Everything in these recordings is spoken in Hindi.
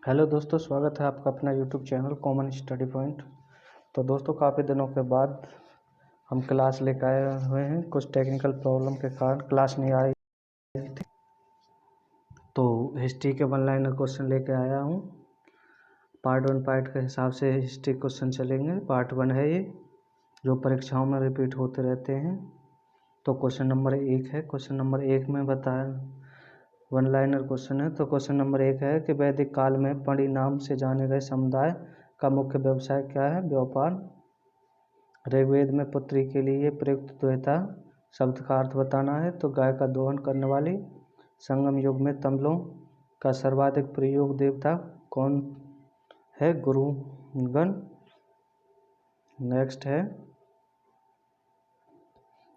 हेलो दोस्तों, स्वागत है आपका अपना YouTube channel common study point. तो दोस्तों, काफ़ी दिनों के बाद हम क्लास लेकर आए हुए हैं। कुछ टेक्निकल प्रॉब्लम के कारण क्लास नहीं आई थी, तो हिस्ट्री के वन लाइनर क्वेश्चन लेके आया हूँ। पार्ट 1 पार्ट के हिसाब से हिस्ट्री क्वेश्चन चलेंगे। पार्ट 1 है ये, जो परीक्षाओं में रिपीट होते रहते हैं। तो क्वेश्चन नंबर 1 है। क्वेश्चन नंबर 1 में बताया वन लाइनर क्वेश्चन है। तो क्वेश्चन नंबर 1 है कि वैदिक काल में पणि नाम से जाने गए समुदाय का मुख्य व्यवसाय क्या है? व्यापार। ऋग्वेद में पुत्री के लिए प्रयुक्त द्वैता शब्द का अर्थ बताना है। तो गाय का दोहन करने वाली। संगम युग में तमिलों का सर्वाधिक प्रयोग देवता कौन है? गुरुगण। नेक्स्ट है,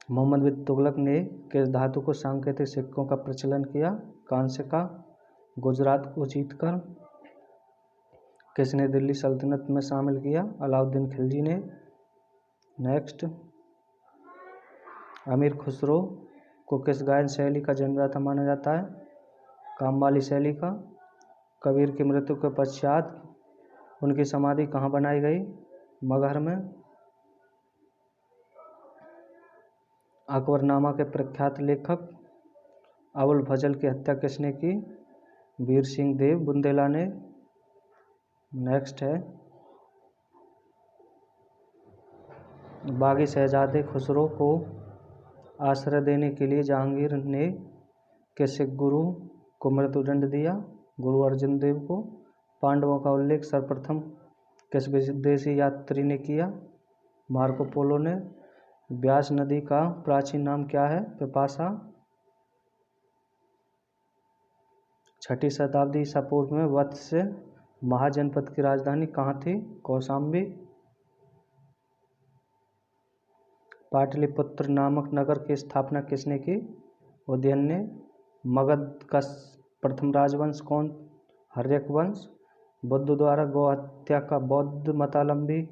मोहम्मद बिन तुगलक ने किस धातु को सांकेतिक सिक्कों का प्रचलन किया? कांस्य का। गुजरात को जीतकर किसने दिल्ली सल्तनत में शामिल किया? अलाउद्दीन खिलजी ने। नेक्स्ट, अमीर खुसरो को किस गायन शैली का जन्मदाता माना जाता है? कामवाली शैली का। कबीर की मृत्यु के पश्चात उनकी समाधि कहाँ बनाई गई? मगहर में। अकबरनामा के प्रख्यात लेखक अबुल फजल की हत्या किसने की? वीर सिंह देव बुंदेला ने। नेक्स्ट है, बागी शहजादे खुसरो को आश्रय देने के लिए जहांगीर ने किस सिख गुरु को मृत्युदंड दिया? गुरु अर्जन देव को। पांडवों का उल्लेख सर्वप्रथम किस विदेशी यात्री ने किया? मार्को पोलो ने। ब्यास नदी का प्राचीन नाम क्या है? पिपासा। 6ठी शताब्दी ईसा पूर्व में वत्स महाजनपद की राजधानी कहाँ थी? कौशाम्बी। पाटलिपुत्र नामक नगर की स्थापना किसने की? उदयन ने। मगध का प्रथम राजवंश कौन? हर्यक वंश। बुद्ध द्वारा गौ हत्या का बौद्ध मतावलंबी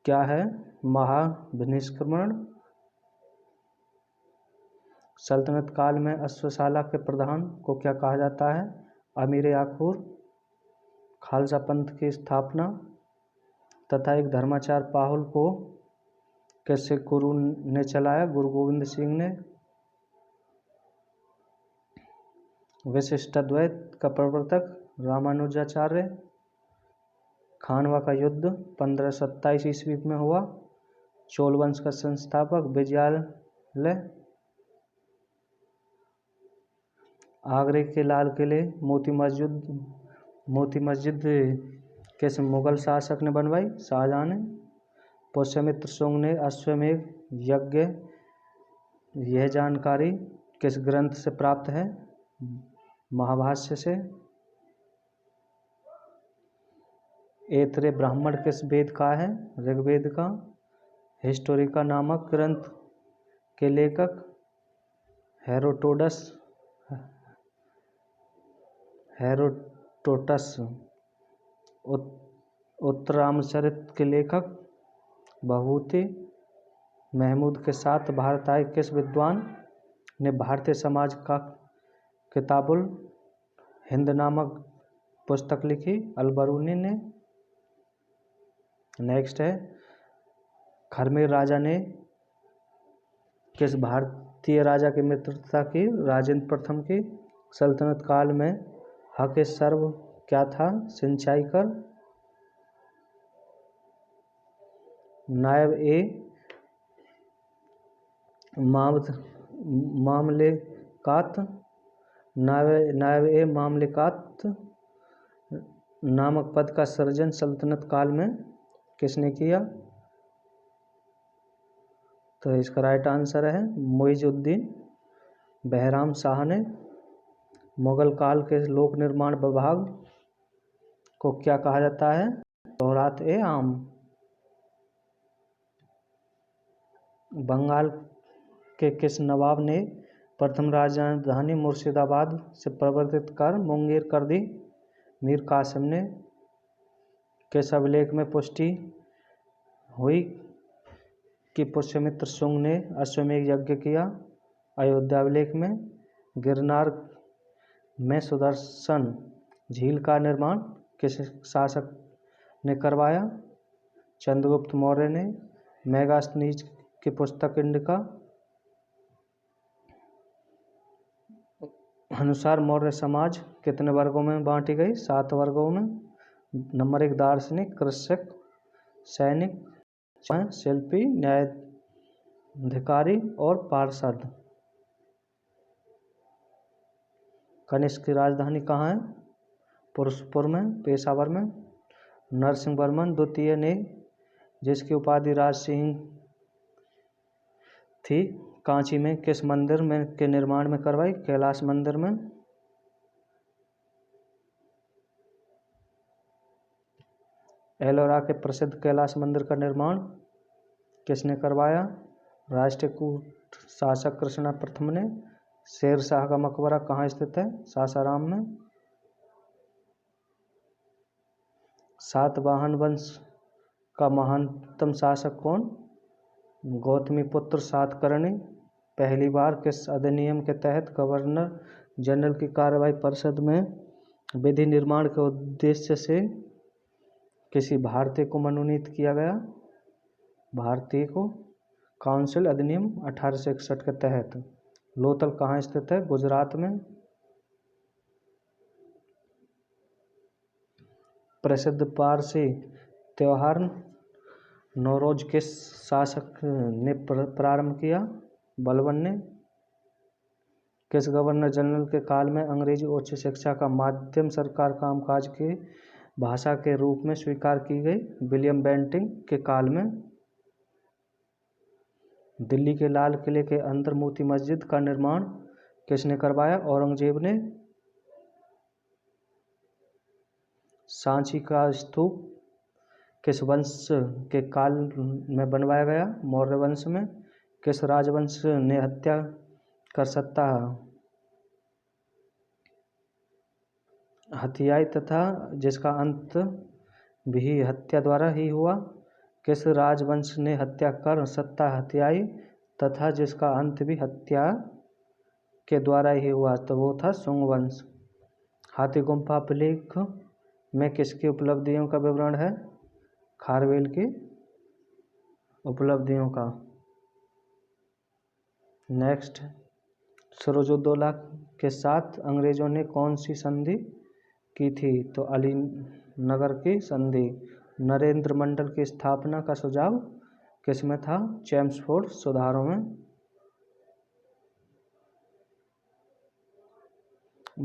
क्या है? महाभिनिष्क्रमण। सल्तनत काल में अश्वशाला के प्रधान को क्या कहा जाता है? अमीर आखूर। खालसा पंथ की स्थापना तथा एक धर्माचार पाहुल को किस सिख गुरु ने चलाया? गुरु गोविंद सिंह ने। विशिष्टाद्वैत का प्रवर्तक रामानुजाचार्य। खानवा का युद्ध 1527 ईस्वी में हुआ। चोल वंश का संस्थापक विजयालय। आगरे के लाल किले मोती मस्जिद किस मुगल शासक ने बनवाई? शाहजहां ने। पुष्यमित्र शुंग ने अश्वमेध यज्ञ यह जानकारी किस ग्रंथ से प्राप्त है? महाभाष्य से। ऐतरेय ब्राह्मण किस वेद का है? ऋग्वेद का। हिस्टोरिका नामक ग्रंथ के लेखक हेरोडोटस। उत्तरामचरित के लेखक भभूति महमूद के साथ भारत आए किस विद्वान ने भारतीय समाज का किताबुल हिंद नामक पुस्तक लिखी? अलबरूनी ने। नेक्स्ट है, खरमेर राजा ने किस भारतीय राजा की मित्रता की? राजेंद्र प्रथम की। सल्तनत काल में हक सर्व क्या था? सिंचाई कर। नायब ए मामलिकात नामक पद का सृजन सल्तनत काल में किसने किया? तो इसका राइट आंसर है मुइजुद्दीन बहराम शाह ने। मुगल काल के लोक निर्माण विभाग को क्या कहा जाता है? तौरात ए आम। बंगाल के किस नवाब ने प्रथम राजधानी मुर्शिदाबाद से परिवर्तित कर मुंगेर कर दी? मीर कासिम ने। किस अभिलेख में पुष्टि हुई कि पुष्यमित्र शुंग ने अश्वमेध यज्ञ किया? अयोध्या अभिलेख में। गिरनार में सुदर्शन झील का निर्माण किस शासक ने करवाया? चंद्रगुप्त मौर्य ने। मेगास्थनीज की पुस्तक इंडिका अनुसार मौर्य समाज कितने वर्गों में बांटी गई? 7 वर्गों में। नंबर 1 दार्शनिक, कृषक, सैनिक, शिल्पी, न्यायाधिकारी और पार्षद। कनिष्क की राजधानी कहाँ है? पुरुषपुर में, पेशावर में। नरसिंहवर्मन द्वितीय ने, जिसकी उपाधि राज सिंह थी, कांची में किस मंदिर में के निर्माण में करवाई? कैलाश मंदिर में। एलोरा के प्रसिद्ध कैलाश मंदिर का निर्माण किसने करवाया? राष्ट्रकूट शासक कृष्णा प्रथम ने। शेर शाह का मकबरा कहाँ स्थित है? सासाराम में। सातवाहन वंश का महानतम शासक कौन? गौतमीपुत्र सातकर्णी। पहली बार किस अधिनियम के तहत गवर्नर जनरल की कार्यवाही परिषद में विधि निर्माण के उद्देश्य से किसी भारतीय को मनोनीत किया गया? भारतीय को। काउंसिल अधिनियम 1861 के तहत। लोथल कहाँ स्थित है? गुजरात में। प्रसिद्ध पारसी त्योहार नौरोज किस शासक ने प्रारंभ किया? बलबन ने। किस गवर्नर जनरल के काल में अंग्रेजी उच्च शिक्षा का माध्यम सरकार कामकाज की भाषा के रूप में स्वीकार की गई? विलियम बेंटिंक के काल में। दिल्ली के लाल किले के अंदर मोती मस्जिद का निर्माण किसने करवाया? औरंगजेब ने। सांची का स्तूप किस वंश के काल में बनवाया गया? मौर्य वंश में। किस राजवंश ने हत्या कर सत्ता हथियाई तथा जिसका अंत भी हत्या द्वारा ही हुआ? किस राजवंश ने हत्या कर सत्ता हथियाई तथा जिसका अंत भी हत्या के द्वारा ही हुआ? तो वो था शुंग वंश। हाथी गुम्फा अभिलेख में किसकी उपलब्धियों का विवरण है? खारवेल की उपलब्धियों का। नेक्स्ट, सिराजुद्दौला के साथ अंग्रेजों ने कौन सी संधि की थी? तो अलीनगर की संधि। नरेंद्र मंडल की स्थापना का सुझाव किसमें था? चेम्सफोर्ड सुधारों में।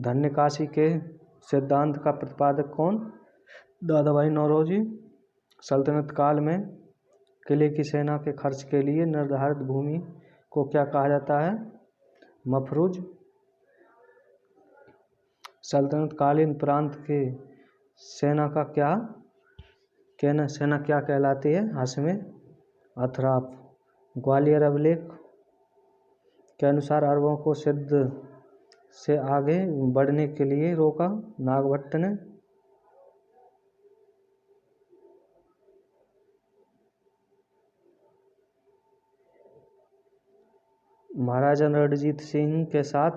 धन्यकाशी के सिद्धांत का प्रतिपादक कौन? दादाभाई नौरोजी। सल्तनत काल में किले की सेना के खर्च के लिए निर्धारित भूमि को क्या कहा जाता है? मफरूज। सल्तनत कालीन प्रांत के सेना क्या कहलाती है? हाशमे अथराफ। ग्वालियर अभिलेख के अनुसार अरबों को सिंध से आगे बढ़ने के लिए रोका? नागभट्ट ने। महाराजा रणजीत सिंह के साथ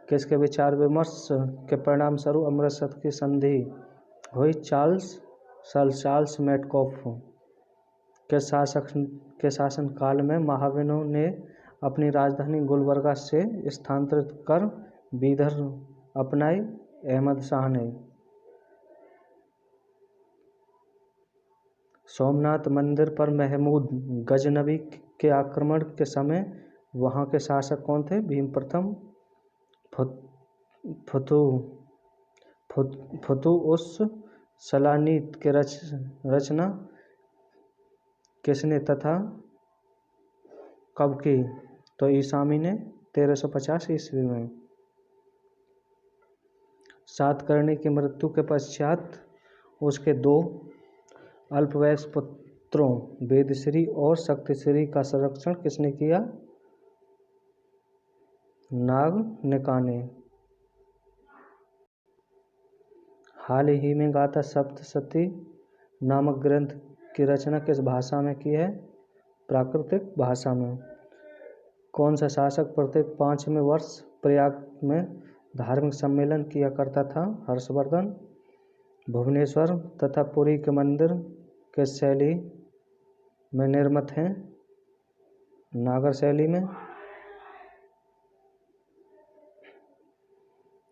किसके विचार विमर्श के परिणाम स्वरूप अमृतसर की संधि हुई? चार्ल्स मेटकॉफ के शासन काल में महावनो ने अपनी राजधानी गुलबर्गा से स्थानांतरित कर बीदर अपनाई? अहमद शाह ने। सोमनाथ मंदिर पर महमूद गजनबी के आक्रमण के समय वहाँ के शासक कौन थे? भीम प्रथम। फतुह-उस सलानीत की रचना किसने तथा कब की? तो ईसामी ने 1350 ईस्वी में। सातकर्णी की मृत्यु के पश्चात उसके 2 अल्पवयस्क पुत्रों वेदश्री और शक्तिश्री का संरक्षण किसने किया? नागनिका ने। हाल ही में गाथा सप्तशती नामक ग्रंथ की रचना किस भाषा में की है? प्राकृतिक भाषा में। कौन सा शासक प्रत्येक 5वें वर्ष प्रयाग में धार्मिक सम्मेलन किया करता था। हर्षवर्धन भुवनेश्वर तथा पुरी के मंदिर किस शैली में निर्मित हैं? नागर शैली में।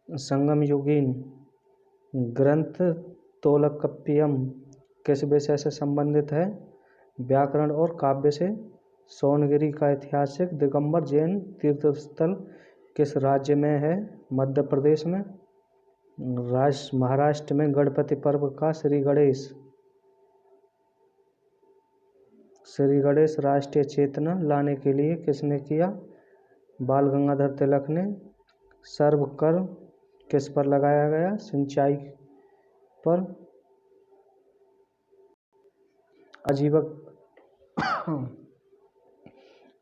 संगम युगीन ग्रंथ तोलकप्पियम किस विषय से संबंधित है? व्याकरण और काव्य से। सोनगिरी का ऐतिहासिक दिगंबर जैन तीर्थस्थल किस राज्य में है? मध्य प्रदेश में। महाराष्ट्र में गणपति पर्व का श्री गणेश राष्ट्रीय चेतना लाने के लिए किसने किया? बाल गंगाधर तिलक ने। सर्व कर किस पर लगाया गया? सिंचाई पर।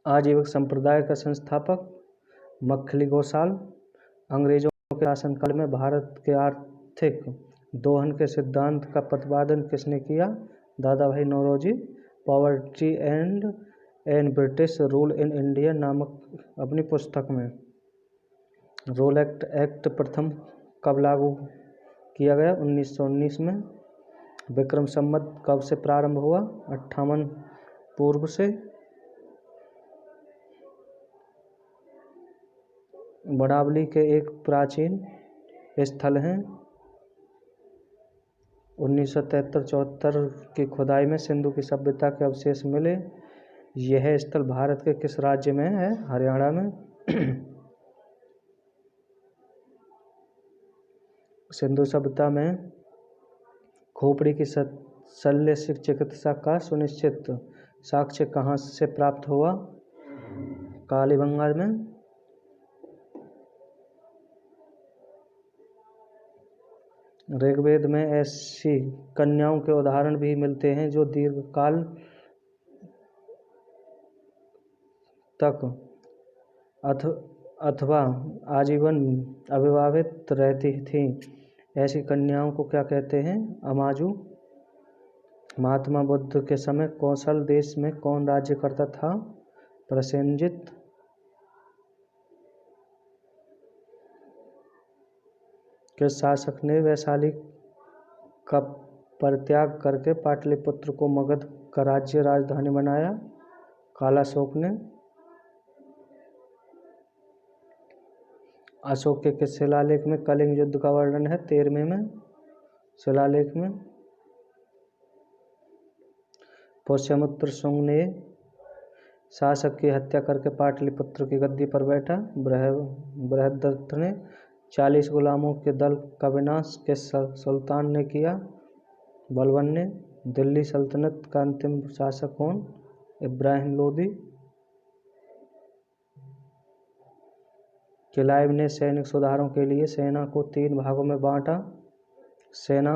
आजीवक संप्रदाय का संस्थापक मक्खली गोसाल। अंग्रेजों के शासनकाल में भारत के आर्थिक दोहन के सिद्धांत का प्रतिपादन किसने किया? Dadabhai Naoroji. Poverty and British rule in India नामक अपनी पुस्तक में। रोल एक्ट प्रथम कब लागू किया गया? 1919 में। विक्रम संवत कब से प्रारंभ हुआ? 58 पूर्व से। बड़ावली के एक प्राचीन स्थल हैं। 1973-74 की खुदाई में सिंधु की सभ्यता के अवशेष मिले। यह स्थल भारत के किस राज्य में है? हरियाणा में। सिंधु सभ्यता में खोपड़ी की शल्य चिकित्सा का सुनिश्चित साक्ष्य कहाँ से प्राप्त हुआ? कालीबंगा में। ऋग्वेद में ऐसी कन्याओं के उदाहरण भी मिलते हैं जो दीर्घकाल तक अथवा आजीवन अविवाहित रहती थीं। ऐसी कन्याओं को क्या कहते हैं? अमाजू। महात्मा बुद्ध के समय कौशल देश में कौन राज्य करता था? प्रसेनजित। किस शासक ने वैशाली का परित्याग करके पाटलिपुत्र को मगध का राज्य राजधानी बनाया? कालाशोक ने। अशोक के किस शिलालेख में कलिंग युद्ध का वर्णन है? 13वें में शिलालेख में। पुष्यमित्र शुंग ने शासक की हत्या करके पाटलिपुत्र की गद्दी पर बैठा। बृहद्रथ ने 40 गुलामों के दल का विनाश किस सुल्तान ने किया? बलबन ने। दिल्ली सल्तनत का अंतिम शासक कौन? इब्राहिम लोदी। क्लाइव ने सैनिक सुधारों के लिए सेना को 3 भागों में बांटा। सेना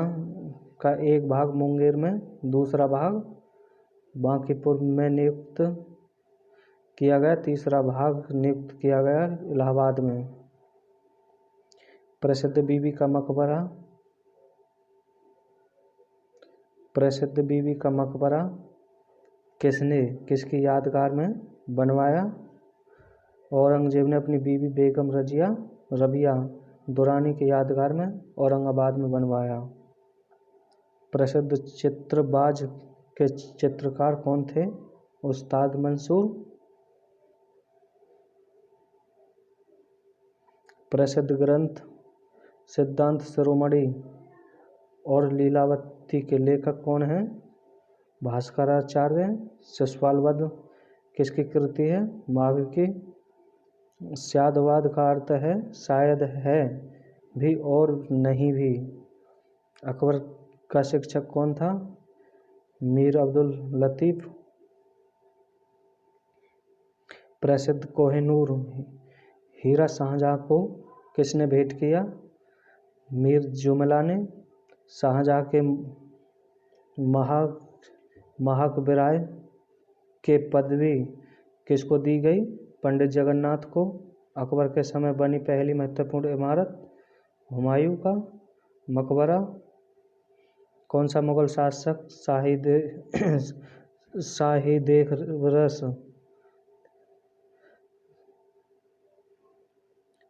का एक भाग मुंगेर में, दूसरा भाग बांकीपुर में नियुक्त किया गया, तीसरा भाग नियुक्त किया गया इलाहाबाद में। प्रसिद्ध बीबी का मकबरा किसने किसकी यादगार में बनवाया? औरंगजेब ने अपनी बीवी बेगम रबिया दुरानी की यादगार में औरंगाबाद में बनवाया। प्रसिद्ध चित्रबाज के चित्रकार कौन थे? उस्ताद मंसूर। प्रसिद्ध ग्रंथ सिद्धांत शिरोमणि और लीलावती के लेखक कौन हैं? भास्कराचार्य। शिशुपाल वध किसकी कृति है? माघ की। स्यादवाद का अर्थ है शायद है भी और नहीं भी। अकबर का शिक्षक कौन था? मीर अब्दुल लतीफ। प्रसिद्ध कोहिनूर हीरा शाहजहां को किसने भेंट किया? मीर जुमला ने। शाहजहां के महक बिराय के पदवी किसको दी गई? पंडित जगन्नाथ को। अकबर के समय बनी पहली महत्वपूर्ण इमारत? हुमायूं का मकबरा। कौन सा मुगल शासक शाही देखरस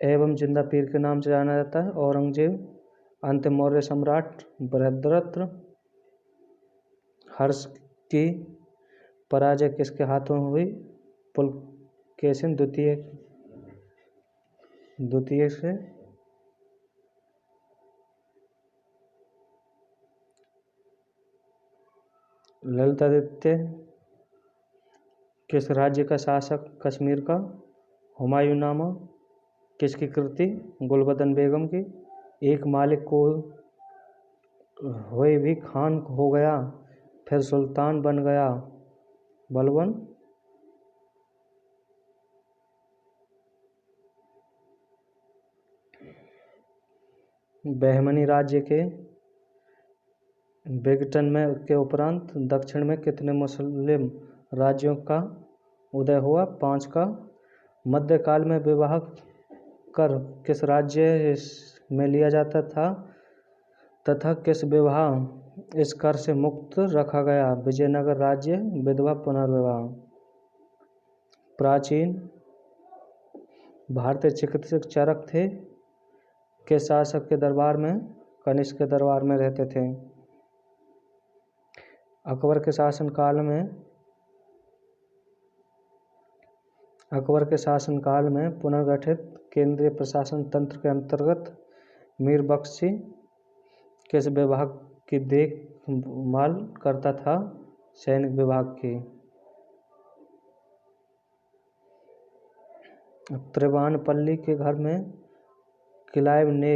एवं जिंदा पीर के नाम से जाना जाता है। औरंगजेब, अंतिम मौर्य सम्राट, बृहद्रथ। हर्ष की पराजय किसके हाथों हुई? पुलकेशिन द्वितीय से। ललितादित्य किस राज्य का शासक? कश्मीर का। हुमायूंनामा किसकी कृति? गुलबदन बेगम की। एक मालिक को हुए भी खान हो गया, फिर सुल्तान बन गया, बलबन। बहमनी राज्य के विघटन में के उपरांत दक्षिण में कितने मुस्लिम राज्यों का उदय हुआ? 5 का। मध्यकाल में विवाह कर किस राज्य में लिया जाता था तथा किस विवाह इस कर से मुक्त रखा गया? विजयनगर राज्य। विधवा पुनर्विवाह। प्राचीन भारतीय चिकित्सक चरक थे किस शासक के दरबार में? कनिष्क के दरबार में रहते थे। अकबर के शासनकाल में पुनर्गठित केंद्रीय प्रशासन तंत्र के अंतर्गत मीर बख्शी किस विभाग की देखभाल करता था? सैनिक विभाग की। त्रिवानपल्ली के घर में क्लाइव ने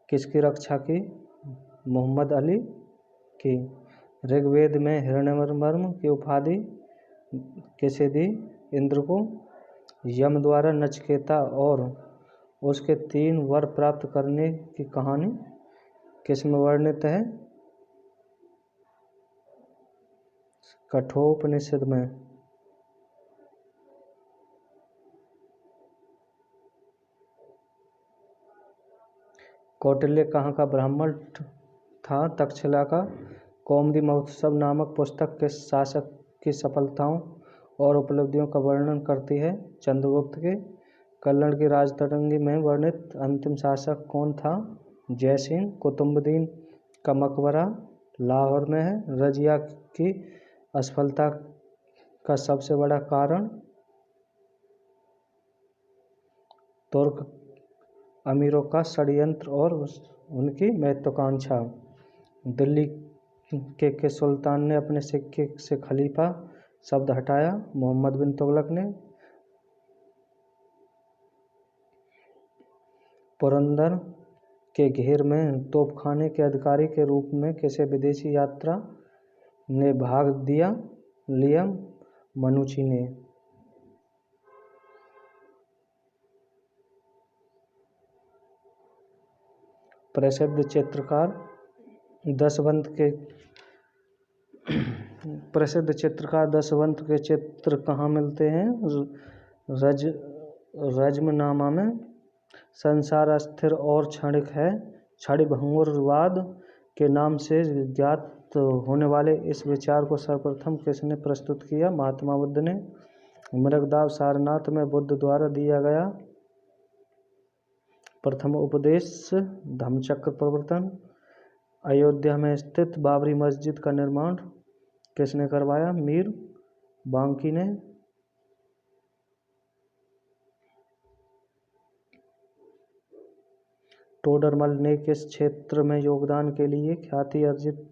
किसकी रक्षा की? मोहम्मद अली की। ऋग्वेद में हिरण्यवर्म की उपाधि किसे दी? इंद्र को। यम द्वारा नचिकेता और उसके 3 वर प्राप्त करने की कहानी किसमें वर्णित है? कठोपनिषद में। कौटिल्य कहाँ का ब्राह्मण था? तक्षशिला का। कौमुदी महोत्सव नामक पुस्तक किस शासक की सफलताओं और उपलब्धियों का वर्णन करती है? चंद्रगुप्त के। कल्लण की राजतरंगी में वर्णित अंतिम शासक कौन था? जयसिंह। कुतुबुद्दीन का मकबरा लाहौर में है। रजिया की असफलता का सबसे बड़ा कारण? तुर्क अमीरों का षड्यंत्र और उनकी महत्वाकांक्षा। दिल्ली के सुल्तान ने अपने सिक्के से खलीफा शब्द हटाया? मोहम्मद बिन तुगलक ने। पुरंदर के घेर में तोपखाने के अधिकारी के रूप में किसे विदेशी यात्रा ने भाग लिया? मनुची ने। प्रसिद्ध चित्रकार दशवंत के चित्र कहाँ मिलते हैं? रज्मनामा में। संसार अस्थिर और क्षणिक है। क्षणिभंगुरवाद के नाम से ज्ञात होने वाले इस विचार को सर्वप्रथम किसने प्रस्तुत किया? महात्मा बुद्ध ने। मृगदाव सारनाथ में बुद्ध द्वारा दिया गया प्रथम उपदेश धम्मचक्र प्रवर्तन। अयोध्या में स्थित बाबरी मस्जिद का निर्माण किसने करवाया? मीर बांकी ने। टोडरमल ने किस क्षेत्र में योगदान के लिए ख्याति अर्जित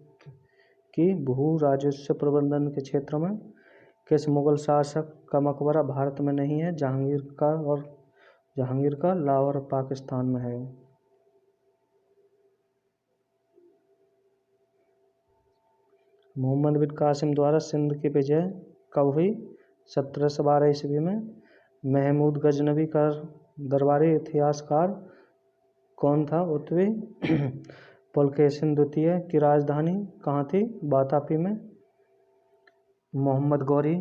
की? भू राजस्व प्रबंधन के क्षेत्र में। किस मुगल शासक का मकबरा भारत में नहीं है? जहांगीर का लाहौर पाकिस्तान में है। मोहम्मद बिन कासिम द्वारा सिंध की विजय कब हुई? 1712 ईस्वी में। महमूद गजनवी का दरबारी इतिहासकार कौन था? उत्वी। पुलकेशिन द्वितीय की राजधानी कहाँ थी? वातापी में। मोहम्मद गौरी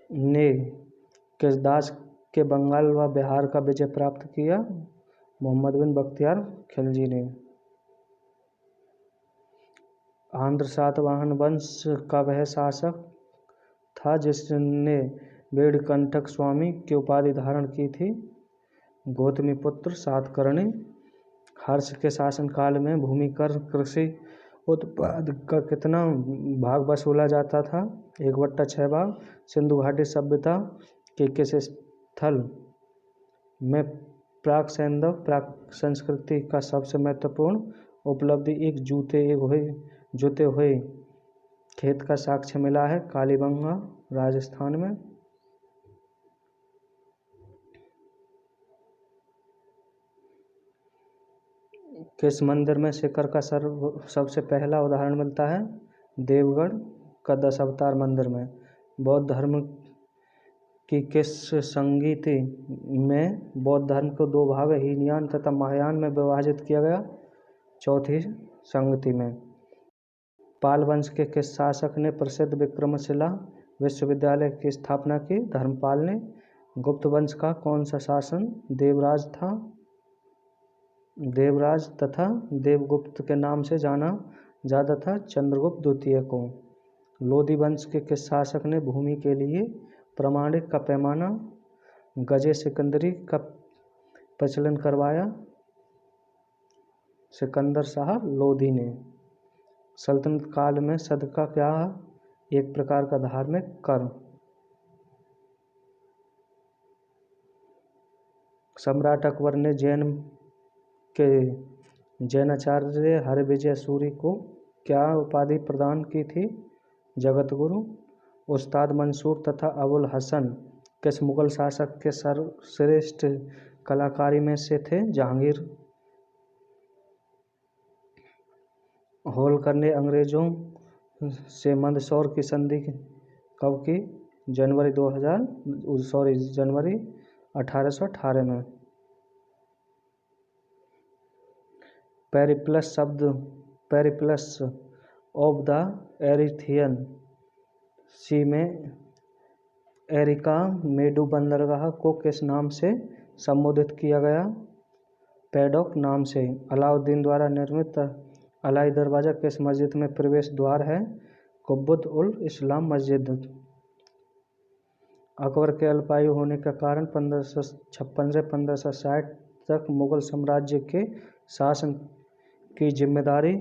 ने किस दास के बंगाल व बिहार का विजय प्राप्त किया? मोहम्मद बिन बख्तियार खिलजी ने। आंध्र सातवाहन वंश का वह शासक था जिसने वेणुकंठक स्वामी की उपाधि धारण की थी। गौतमीपुत्र सातकर्णी। हर्ष के शासनकाल में भूमि कर कृषि उत्पाद का कितना भाग वसूला जाता था? 1/6 भाग। सिंधु घाटी सभ्यता के किस स्थल में प्राक सैंधव प्राक संस्कृति का सबसे महत्वपूर्ण उपलब्धि एक जूते हुए खेत का साक्ष्य मिला है? कालीबंगा, राजस्थान में। किस मंदिर में शिखर का सबसे पहला उदाहरण मिलता है? देवगढ़ का 10 अवतार मंदिर में। बौद्ध धर्म की किस संगीति में बौद्ध धर्म को 2 भाग हीनयान तथा महायान में विभाजित किया गया? चौथी संगति में। पाल वंश के किस शासक ने प्रसिद्ध विक्रमशिला विश्वविद्यालय की स्थापना की? धर्मपाल ने। गुप्त वंश का कौन सा शासन देवराज था? देवराज तथा देवगुप्त के नाम से जाना जाता था चंद्रगुप्त द्वितीय को। लोधी वंश के किस शासक ने भूमि के लिए प्रमाणिक का पैमाना गजे सिकंदरी का प्रचलन करवाया? सिकंदर शाह लोधी ने। सल्तनत काल में सदका क्या एक प्रकार का धार्मिक कर? सम्राट अकबर ने जैनाचार्य हरिविजय सूरी को क्या उपाधि प्रदान की थी? जगत गुरु। उस्ताद मंसूर तथा अबुल हसन किस मुगल शासक के सर्वश्रेष्ठ कलाकारी में से थे? जहांगीर। होलकर ने अंग्रेजों से मंदसौर की संधि कब की? जनवरी 1818 में। पेरिप्लस ऑफ द एरिथियन सी में एरिका मेडू बंदरगाह को किस नाम से संबोधित किया गया? पैडॉक नाम से। अलाउद्दीन द्वारा निर्मित अलाई दरवाज़ा किस मस्जिद में प्रवेश द्वार है? कुब्बत उल इस्लाम मस्जिद। अकबर के अल्पायु होने के कारण 1556 से 1560 तक मुगल साम्राज्य के शासन की जिम्मेदारी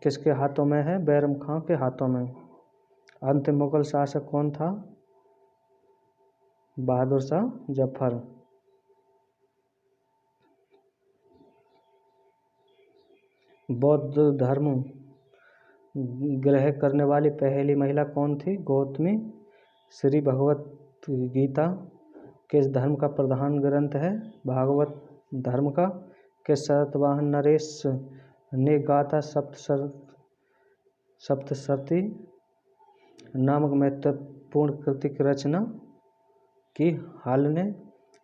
किसके हाथों में है? बैरम खां के हाथों में। अंतिम मुगल शासक कौन था? बहादुर शाह जफर। बौद्ध धर्म ग्रहण करने वाली पहली महिला कौन थी? गौतमी। श्री भगवत गीता किस धर्म का प्रधान ग्रंथ है? भागवत धर्म का। किस सातवाहन नरेश ने गाथा सप्तशती नामक महत्वपूर्ण कृति की रचना की? हालने।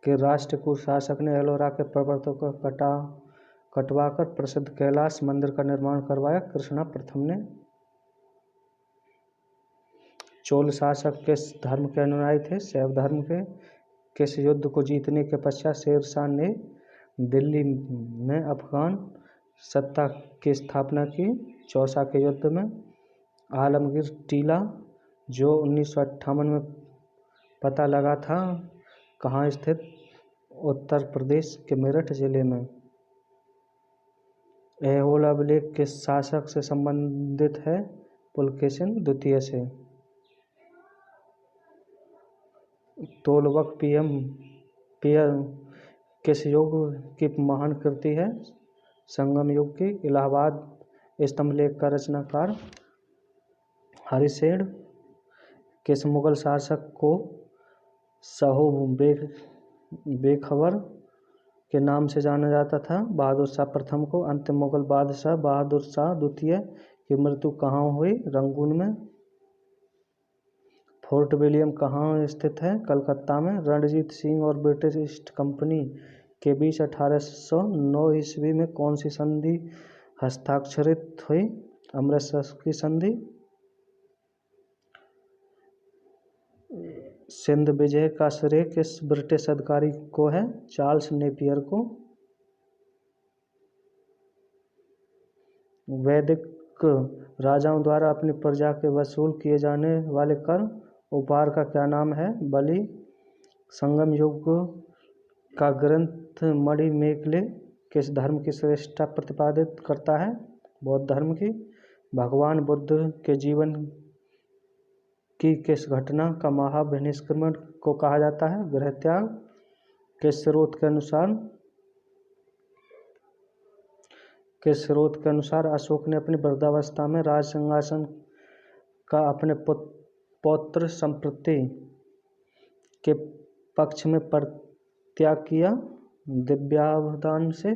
के राष्ट्रकूट शासक ने एलोरा के पर्वतों को कटवाकर प्रसिद्ध कैलाश मंदिर का निर्माण करवाया? कृष्णा प्रथम ने। चोल शासक किस धर्म के अनुयायी थे? शैव धर्म के। किस युद्ध को जीतने के पश्चात शेरशाह ने दिल्ली में अफगान सत्ता की स्थापना की? चौसा के युद्ध में। आलमगीर टीला जो 1958 में पता लगा था कहाँ स्थित? उत्तर प्रदेश के मेरठ जिले में। ऐहोल अभिलेख किस शासक से संबंधित है? पुलकेशिन द्वितीय से। तोलवक पेय किस युग की महान कृति है? संगम युग की। इलाहाबाद स्तंभलेख का रचनाकार हरिशेन। किस मुगल शासक को शाहो बेखबर के नाम से जाना जाता था? बहादुर शाह प्रथम को। अंतिम मुगल बादशाह बहादुर शाह द्वितीय की मृत्यु कहाँ हुई? रंगून में। फोर्ट विलियम कहाँ स्थित है? कलकत्ता में। रणजीत सिंह और ब्रिटिश ईस्ट कंपनी के बीच 1809 ईस्वी में कौन सी संधि हस्ताक्षरित हुई? अमृतसर की संधि। सिंध विजय का श्रेय किस ब्रिटिश अधिकारी को है? चार्ल्स नेपियर को। वैदिक राजाओं द्वारा अपनी प्रजा के वसूल किए जाने वाले कर उपहार का क्या नाम है? बलि। संगम युग का ग्रंथ मणिमेखले किस धर्म की श्रेष्ठता प्रतिपादित करता है? बौद्ध धर्म की। भगवान बुद्ध के जीवन की किस घटना का महाभिनिष्क्रमण को कहा जाता है? गृह त्याग। किस स्रोत के अनुसार अशोक ने अपनी वृद्धावस्था में राज सिंहासन का अपने पौत्र संप्रति के पक्ष में परित्याग किया? दिव्यावधान से।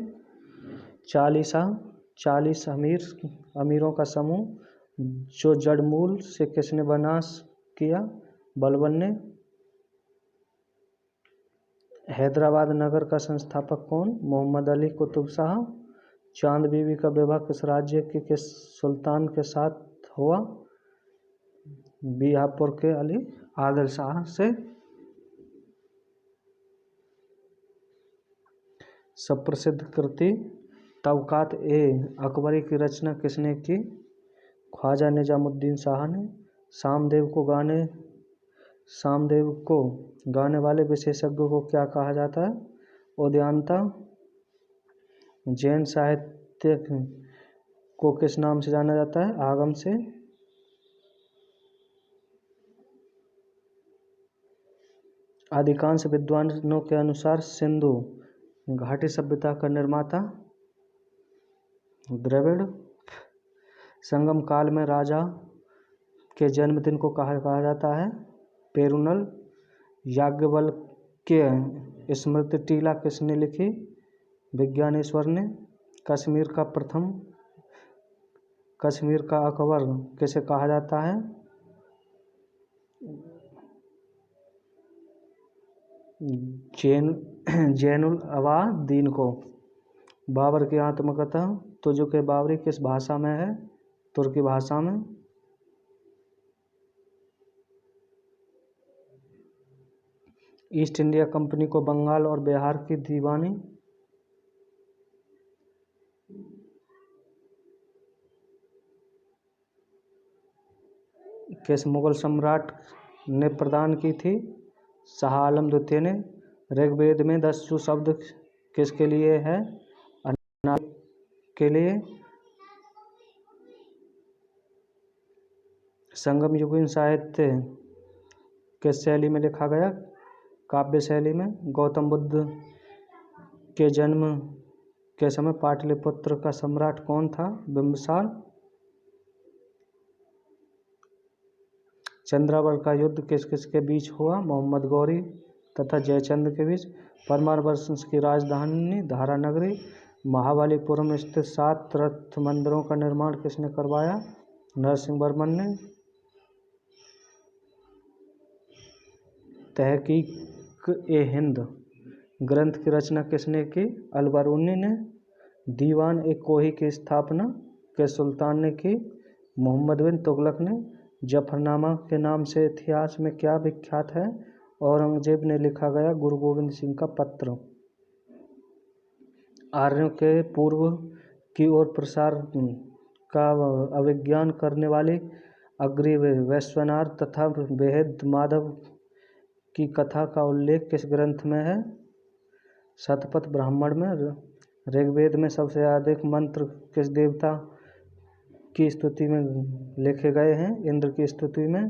40 अमीरों का समूह जो जड़मूल से किसने विनाश किया? बलबन ने। हैदराबाद नगर का संस्थापक कौन? मोहम्मद अली कुतुब शाह। चांद बीबी का विवाह किस राज्य के किस सुल्तान के साथ हुआ? बीजापुर के अली आदिल शाह से। सुप्रसिद्ध कृति तबकात ए अकबरी की रचना किसने की? ख्वाजा निजामुद्दीन शाह ने। सामदेव को गाने वाले विशेषज्ञ को क्या कहा जाता है? उदयंता। जैन साहित्य को किस नाम से जाना जाता है? आगम से। अधिकांश विद्वानों के अनुसार सिंधु घाटी सभ्यता का निर्माता द्रविड़। संगम काल में राजा के जन्मदिन को कहा जाता है? पेरुनल। याज्ञवल्क्य स्मृति टीला किसने लिखी? विज्ञानेश्वर ने। कश्मीर का अकबर किसे कहा जाता है? जैनुल अबादीन को। बाबर की आत्मकथा तुजुक बाबरी किस भाषा में है? तुर्की भाषा में। ईस्ट इंडिया कंपनी को बंगाल और बिहार की दीवानी किस मुगल सम्राट ने प्रदान की थी? शाह आलम द्वितीय ने। ऋग्वेद में 10 शब्द किसके लिए है? अनाज के लिए। संगम युगीन साहित्य किस शैली में लिखा गया? काव्य शैली में। गौतम बुद्ध के जन्म के समय पाटलिपुत्र का सम्राट कौन था? बिंबिसार। चंद्रावल का युद्ध किस किस के बीच हुआ? मोहम्मद गौरी तथा जयचंद के बीच। परमार वंश की राजधानी धारानगरी। महाबलीपुरम स्थित 7 रथ मंदिरों का निर्माण किसने करवाया? नरसिंह वर्मन ने। तहकीक-ए-हिंद ग्रंथ की रचना किसने की? अल-बरूनी ने। दीवान-ए-कोही की स्थापना किस सुल्तान ने की? मोहम्मद बिन तुगलक ने। जफरनामा के नाम से इतिहास में क्या विख्यात है? औरंगजेब ने लिखा गया गुरु गोविंद सिंह का पत्र। आर्यों के पूर्व की ओर प्रसार का अभिज्ञान करने वाले अग्रणी वैश्वानर तथा बेहद माधव की कथा का उल्लेख किस ग्रंथ में है? शतपथ ब्राह्मण में। ऋग्वेद में सबसे अधिक मंत्र किस देवता की स्तुति में लिखे गए हैं? इंद्र की स्तुति में।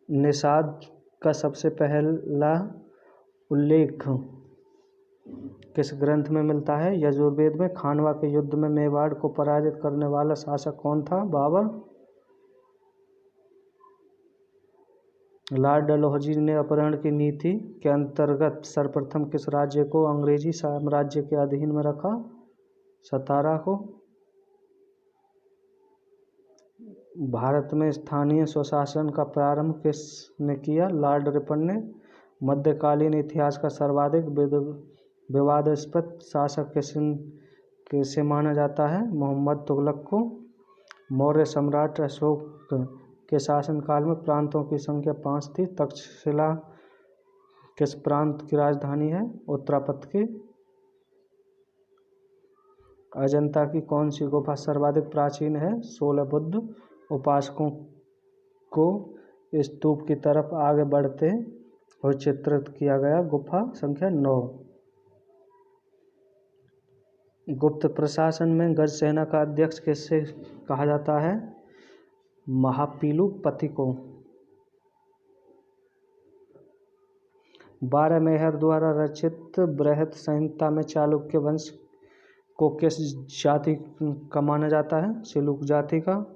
निषाद का सबसे पहला उल्लेख किस ग्रंथ में मिलता है? यजुर्वेद में। खानवा के युद्ध में मेवाड़ को पराजित करने वाला शासक कौन था? बाबर। लॉर्ड डलहौजी ने अपहरण की नीति के अंतर्गत सर्वप्रथम किस राज्य को अंग्रेजी साम्राज्य के अधीन में रखा? सतारा को। भारत में स्थानीय स्वशासन का प्रारंभ किसने किया? लॉर्ड रिपन ने। मध्यकालीन इतिहास का सर्वाधिक विवादास्पद शासक किसे माना जाता है? मोहम्मद तुगलक को। मौर्य सम्राट अशोक के शासनकाल में प्रांतों की संख्या 5 थी। तक्षशिला किस प्रांत की राजधानी है? उत्तरापथ की। अजंता की कौन सी गुफा सर्वाधिक प्राचीन है? 16 बुद्ध उपासकों को स्तूप की तरफ आगे बढ़ते हुए चित्रित किया गया। गुफा संख्या 9। गुप्त प्रशासन में गज सेना का अध्यक्ष किससे कहा जाता है? महापीलुपति को। 12 मेहर द्वारा रचित बृहत संहिता में चालुक्य वंश को किस जाति का माना जाता है? सिलुक जाति का।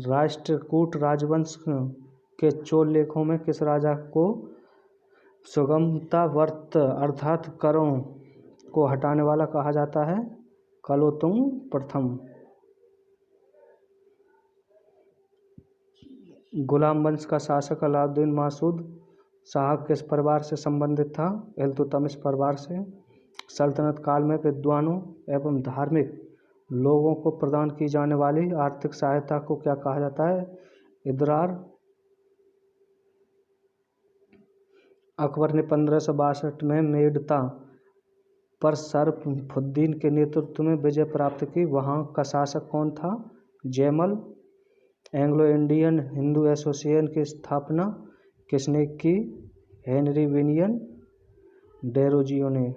राष्ट्रकूट राजवंश के चोल लेखों में किस राजा को सुगमता व्रत अर्थात करों को हटाने वाला कहा जाता है? कलोतुंग प्रथम। गुलाम वंश का शासक अलाउद्दीन मासूद शाह किस परिवार से संबंधित था? इल्तुतमिश परिवार से। सल्तनत काल में विद्वानों एवं धार्मिक लोगों को प्रदान की जाने वाली आर्थिक सहायता को क्या कहा जाता है? इदरार। अकबर ने 1562 में मेड़ता पर शरफुद्दीन के नेतृत्व में विजय प्राप्त की। वहाँ का शासक कौन था? Jaimal. Anglo Indian Hindu association की स्थापना किसने की? हेनरी विनियन डेरोजियो ने।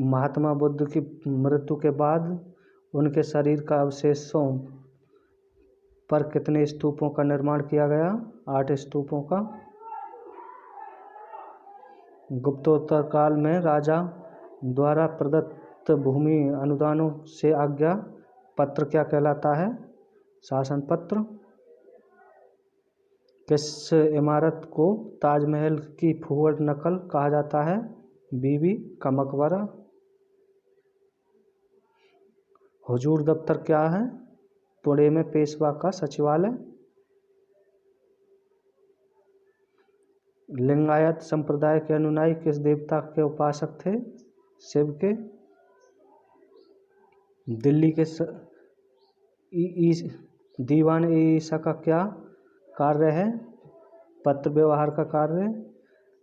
महात्मा बुद्ध की मृत्यु के बाद उनके शरीर का अवशेषों पर कितने स्तूपों का निर्माण किया गया? 8 स्तूपों का। गुप्तोत्तर काल में राजा द्वारा प्रदत्त भूमि अनुदानों से आज्ञा पत्र क्या कहलाता है? शासन पत्र। किस इमारत को ताजमहल की फुहड़ नकल कहा जाता है? बीबी का मकबरा। हुजूर दफ्तर क्या है? पुणे में पेशवा का सचिवालय। लिंगायत संप्रदाय के अनुयायी किस देवता के उपासक थे? शिव के। दिल्ली के दीवान ईसा का क्या कार्य है? पत्र व्यवहार का कार्य।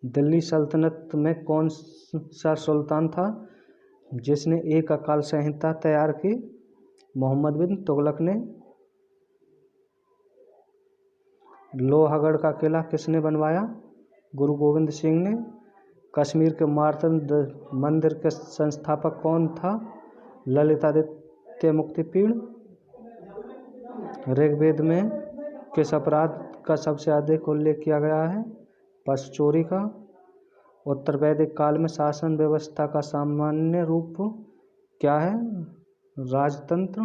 दिल्ली सल्तनत में कौन सा सुल्तान था जिसने एक अकाल संहिता तैयार की? मोहम्मद बिन तुगलक ने। लोहगढ़ का किला किसने बनवाया? गुरु गोविंद सिंह ने। कश्मीर के मार्तंड मंदिर के संस्थापक कौन था? ललितादित्य मुक्तिपीड़। ऋग्वेद में किस अपराध का सबसे अधिक उल्लेख किया गया है? पशु चोरी का। उत्तर वैदिक काल में शासन व्यवस्था का सामान्य रूप क्या है? राजतंत्र।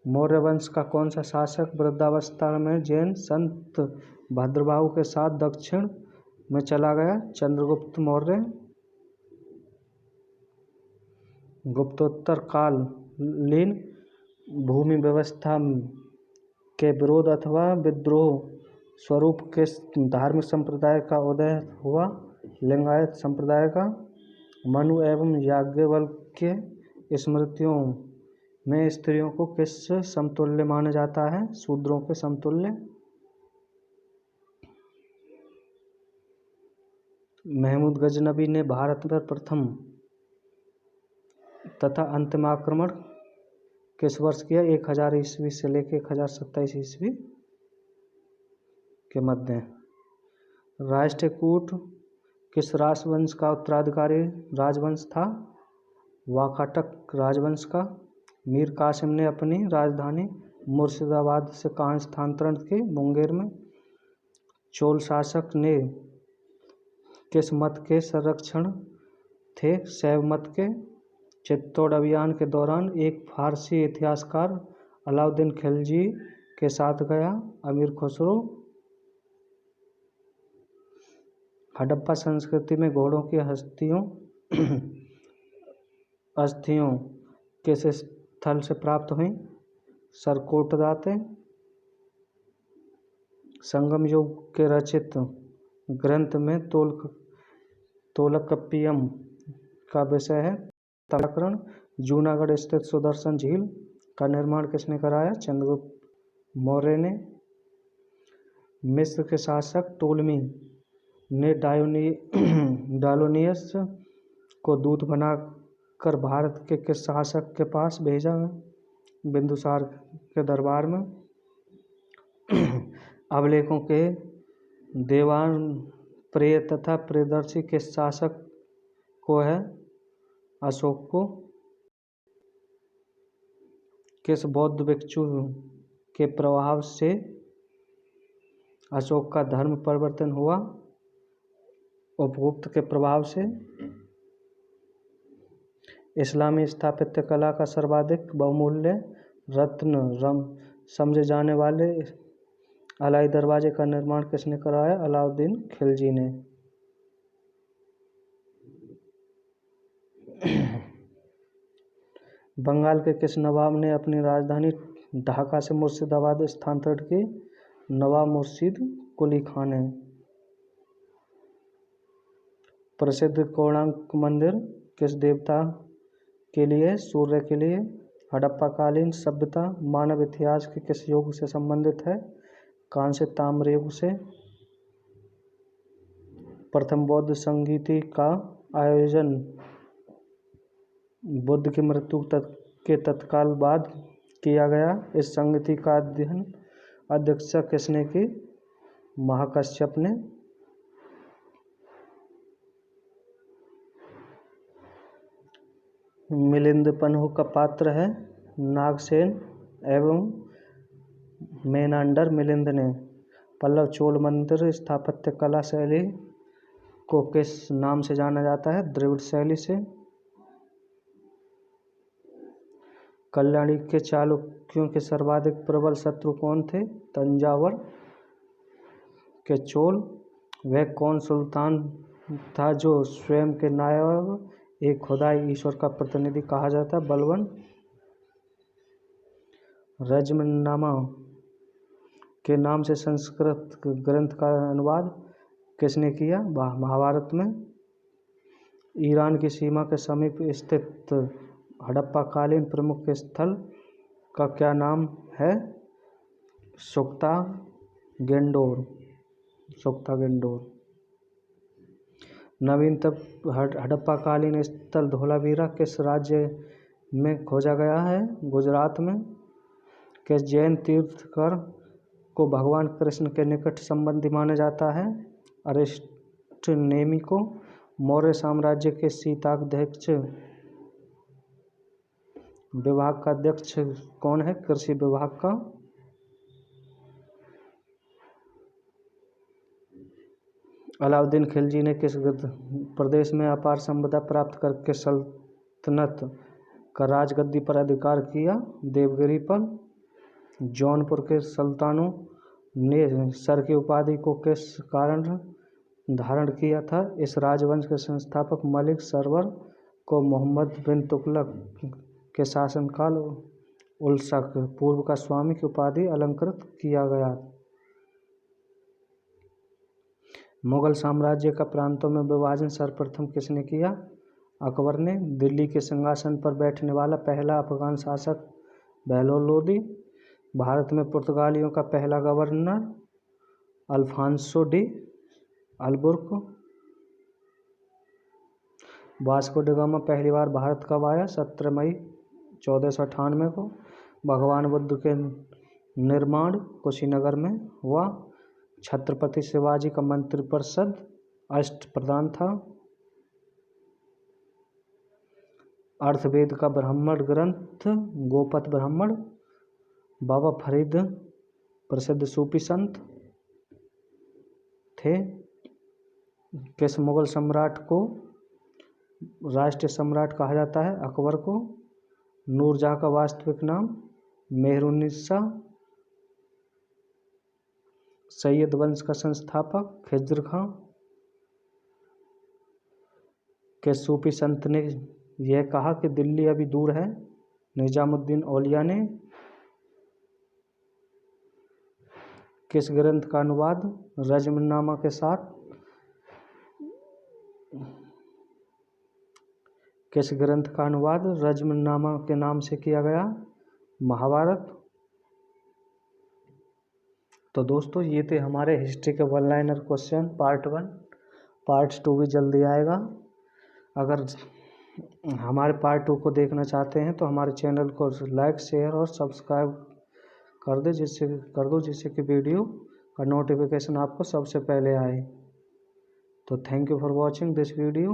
मौर्य वंश का कौन सा शासक वृद्धावस्था में जैन संत भद्रबाहु के साथ दक्षिण में चला गया? चंद्रगुप्त मौर्य। गुप्तोत्तर कालीन भूमि व्यवस्था के विरोध अथवा विद्रोह स्वरूप किस धार्मिक संप्रदाय का उदय हुआ? लिंगायत संप्रदाय का। मनु एवं याज्ञवल्क्य के स्मृतियों में स्त्रियों को किस समतुल्य माना जाता है? शूद्रों के समतुल्य। महमूद गजनबी ने भारत पर प्रथम तथा अंतिम आक्रमण किस वर्ष किया? 1000 ईस्वी से लेकर 1027 ईस्वी के मध्य। राष्ट्रकूट किस राजवंश का उत्तराधिकारी राजवंश था? वाकाटक राजवंश का। मीर कासिम ने अपनी राजधानी मुर्शिदाबाद से कहाँ स्थानांतरण की? मुंगेर में। चोल शासक ने किस मत के संरक्षण थे? शैव मत के। चित्तौड़ अभियान के दौरान एक फारसी इतिहासकार अलाउद्दीन खिलजी के साथ गया। अमीर खुसरो। हड़प्पा संस्कृति में घोड़ों की अस्थियों किस स्थल से प्राप्त हुई? सरकोटदाते। संगम युग के रचित ग्रंथ में तोलकप्पियम का विषय है व्याकरण। जूनागढ़ स्थित सुदर्शन झील का निर्माण किसने कराया? चंद्रगुप्त मौर्य ने। मिस्र के शासक टोलमी ने डायोनियस को दूत बनाकर भारत के किस शासक के पास भेजा? बिंदुसार के दरबार में। अभिलेखों के देवान प्रिय तथा प्रियदर्शी किस शासक को है? अशोक को। किस बौद्ध भिक्षु के प्रभाव से अशोक का धर्म परिवर्तन हुआ? उपगुप्त के प्रभाव से। इस्लामी स्थापत्य कला का सर्वाधिक बहुमूल्य रत्न समझे जाने वाले अलाई दरवाजे का निर्माण किसने कराया? अलाउद्दीन खिलजी ने। बंगाल के किस नवाब ने अपनी राजधानी ढाका से मुर्शिदाबाद स्थानांतरित की? नवाब मुर्शिद कुली खान है। प्रसिद्ध कोणार्क मंदिर किस देवता के लिए? सूर्य के लिए। हड़प्पाकालीन सभ्यता मानव इतिहास के किस युग से संबंधित है? कांस्य ताम्र युग से। प्रथम बौद्ध संगीति का आयोजन बुद्ध की मृत्यु के तत्काल बाद किया गया। इस संगीति का अध्यक्षता किसने की? महाकश्यप ने। मिलिंद पन्हु का पात्र है? नागसेन एवं मेनांडर मिलिंद ने। पल्लव चोल मंदिर स्थापत्य कला शैली को किस नाम से जाना जाता है? द्रविड़ शैली से। कल्याणी के चालुक्यों के सर्वाधिक प्रबल शत्रु कौन थे? तंजावर के चोल। वह कौन सुल्तान था जो स्वयं के नायब एक खुदाई ईश्वर का प्रतिनिधि कहा जाता? बलबन। रज्मन्नामा के नाम से संस्कृत ग्रंथ का अनुवाद किसने किया? महाभारत में। ईरान की सीमा के समीप स्थित हड़प्पाकालीन प्रमुख स्थल का क्या नाम है? सुख्ता गेंडोर। नवीनतम हड़प्पाकालीन स्थल धोलावीरा किस राज्य में खोजा गया है? गुजरात में। किस जैन तीर्थंकर को भगवान कृष्ण के निकट संबंधी माना जाता है? अरिस्टनेमी को। मौर्य साम्राज्य के शीताध्यक्ष विभाग का अध्यक्ष कौन है? कृषि विभाग का। अलाउद्दीन खिलजी ने किस प्रदेश में अपार संपदा प्राप्त करके सल्तनत का राजगद्दी पर अधिकार किया? देवगिरी पर। जौनपुर के सुल्तानों ने सर की उपाधि को किस कारण धारण किया था? इस राजवंश के संस्थापक मलिक सरवर को मोहम्मद बिन तुगलक के शासनकाल उलशक पूर्व का स्वामी की उपाधि अलंकृत किया गया। मुगल साम्राज्य का प्रांतों में विभाजन सर्वप्रथम किसने किया? अकबर ने। दिल्ली के सिंहासन पर बैठने वाला पहला अफगान शासक बहलोल लोदी। भारत में पुर्तगालियों का पहला governor Afonso de Albuquerque. Vasco da Gama पहली बार भारत कब आया? 17 मई 1498 को। भगवान बुद्ध के निर्माण कुशीनगर में हुआ। छत्रपति शिवाजी का मंत्रिपरिषद अष्टप्रधान था। अर्थवेद का ब्राह्मण ग्रंथ गोपथ ब्राह्मण। बाबा फरीद प्रसिद्ध सूफी संत थे। किस मुगल सम्राट को राष्ट्रीय सम्राट कहा जाता है? अकबर को। नूरजहाँ का वास्तविक नाम मेहरुन्निसा। सैयद वंश का संस्थापक खिज्र खां। के सूफी संत ने यह कहा कि दिल्ली अभी दूर है? निजामुद्दीन औलिया ने। किस ग्रंथ का अनुवाद रज्मन्नामा के साथ? किस ग्रंथ का अनुवाद रज्मन्नामा के नाम से किया गया? महाभारत। तो दोस्तों ये थे हमारे हिस्ट्री के one liner question part 1। Part 2 भी जल्दी आएगा। अगर हमारे पार्ट 2 को देखना चाहते हैं तो हमारे चैनल को लाइक शेयर और सब्सक्राइब कर दो जिससे कि वीडियो का नोटिफिकेशन आपको सबसे पहले आए। तो thank you for watching this video.